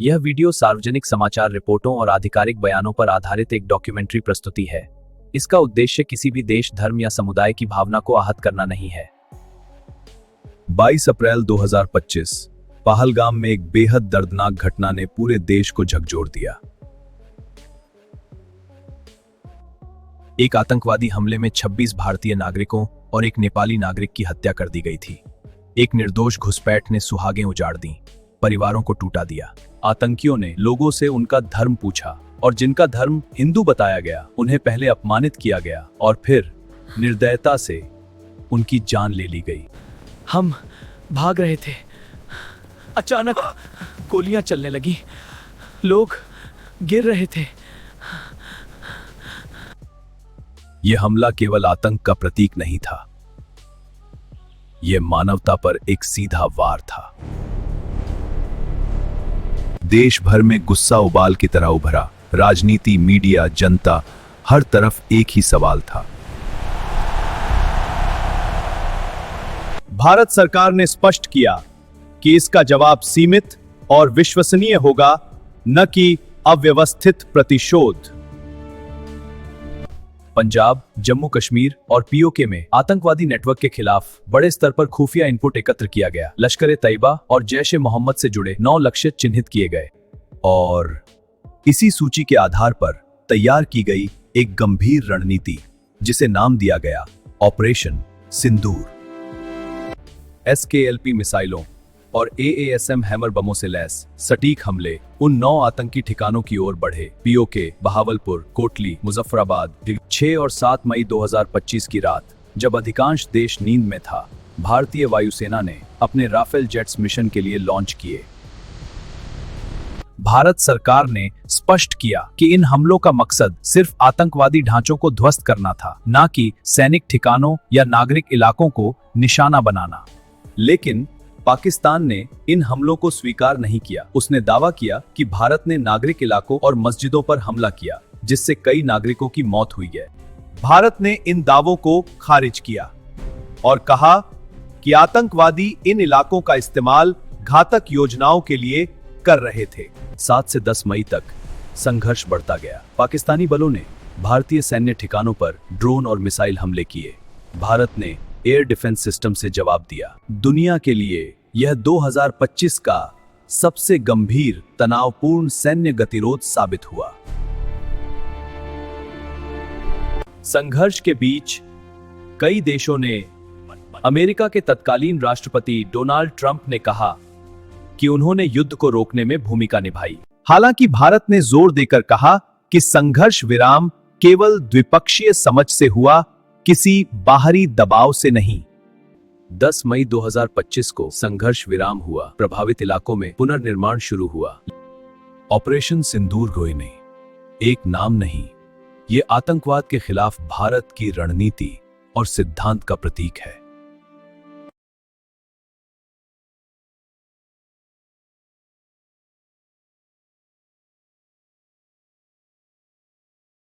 यह वीडियो सार्वजनिक समाचार रिपोर्टों और आधिकारिक बयानों पर आधारित एक डॉक्यूमेंट्री प्रस्तुति है। इसका उद्देश्य किसी भी देश, धर्म या समुदाय की भावना को आहत करना नहीं है। 22 अप्रैल 2025 पहलगाम में एक बेहद दर्दनाक घटना ने पूरे देश को झकझोर दिया। एक आतंकवादी हमले में 26 भारतीय नागरिकों और एक नेपाली नागरिक की हत्या कर दी गई थी। एक निर्दोष घुसपैठ ने सुहागें उजाड़ दी, परिवारों को टूटा दिया। आतंकियों ने लोगों से उनका धर्म पूछा और जिनका धर्म हिंदू बताया गया उन्हें पहले अपमानित किया गया और फिर निर्दयता से उनकी जान ले ली गई। हम भाग रहे थे, अचानक गोलियां चलने लगी, लोग गिर रहे थे। यह हमला केवल आतंक का प्रतीक नहीं था, यह मानवता पर एक सीधा वार था। देश भर में गुस्सा उबाल की तरह उभरा। राजनीति, मीडिया, जनता, हर तरफ एक ही सवाल था। भारत सरकार ने स्पष्ट किया कि इसका जवाब सीमित और विश्वसनीय होगा, न कि अव्यवस्थित प्रतिशोध। पंजाब, जम्मू कश्मीर और पीओके में आतंकवादी नेटवर्क के खिलाफ बड़े स्तर पर खुफिया इनपुट एकत्र किया गया। लश्कर-ए-तैयबा और जैश-ए-मोहम्मद से जुड़े 9 लक्ष्य चिन्हित किए गए और इसी सूची के आधार पर तैयार की गई एक गंभीर रणनीति, जिसे नाम दिया गया ऑपरेशन सिंदूर। SKLP मिसाइलों और AASM हैमर बमों से लैस सटीक हमले उन 9 आतंकी ठिकानों की ओर बढ़े। पीओके, बहावलपुर, कोटली, मुजफ्फराबाद। 6 और 7 मई 2025 की रात, जब अधिकांश देश नींद में था, भारतीय वायुसेना ने अपने राफेल जेट्स मिशन के लिए लॉन्च किए। भारत सरकार ने स्पष्ट किया कि इन हमलों का मकसद सिर्फ आतंकवादी ढांचों को ध्वस्त करना था, न कि सैनिक ठिकानों या नागरिक इलाकों को निशाना बनाना। लेकिन पाकिस्तान ने इन हमलों को स्वीकार नहीं किया। उसने दावा किया कि भारत ने नागरिक इलाकों और मस्जिदों पर हमला किया, जिससे कई नागरिकों की मौत हुई है। भारत ने इन दावों को खारिज किया और कहा कि आतंकवादी इन इलाकों का इस्तेमाल घातक योजनाओं के लिए कर रहे थे। 7 से 10 मई तक संघर्ष बढ़ता गया। पाकिस्तानी बलों ने भारतीय सैन्य ठिकानों पर ड्रोन और मिसाइल हमले किए। भारत ने एयर डिफेंस सिस्टम से जवाब दिया। दुनिया के लिए यह 2025 का सबसे गंभीर तनावपूर्ण सैन्य गतिरोध साबित हुआ। संघर्ष के बीच कई देशों ने, अमेरिका के तत्कालीन राष्ट्रपति डोनाल्ड ट्रंप ने कहा कि उन्होंने युद्ध को रोकने में भूमिका निभाई। हालांकि भारत ने जोर देकर कहा कि संघर्ष विराम केवल द्विपक्षीय समझ से हुआ, किसी बाहरी दबाव से नहीं। 10 मई 2025 को संघर्ष विराम हुआ। प्रभावित इलाकों में पुनर्निर्माण शुरू हुआ। ऑपरेशन सिंदूर कोई नहीं, एक नाम नहीं, ये आतंकवाद के खिलाफ भारत की रणनीति और सिद्धांत का प्रतीक है।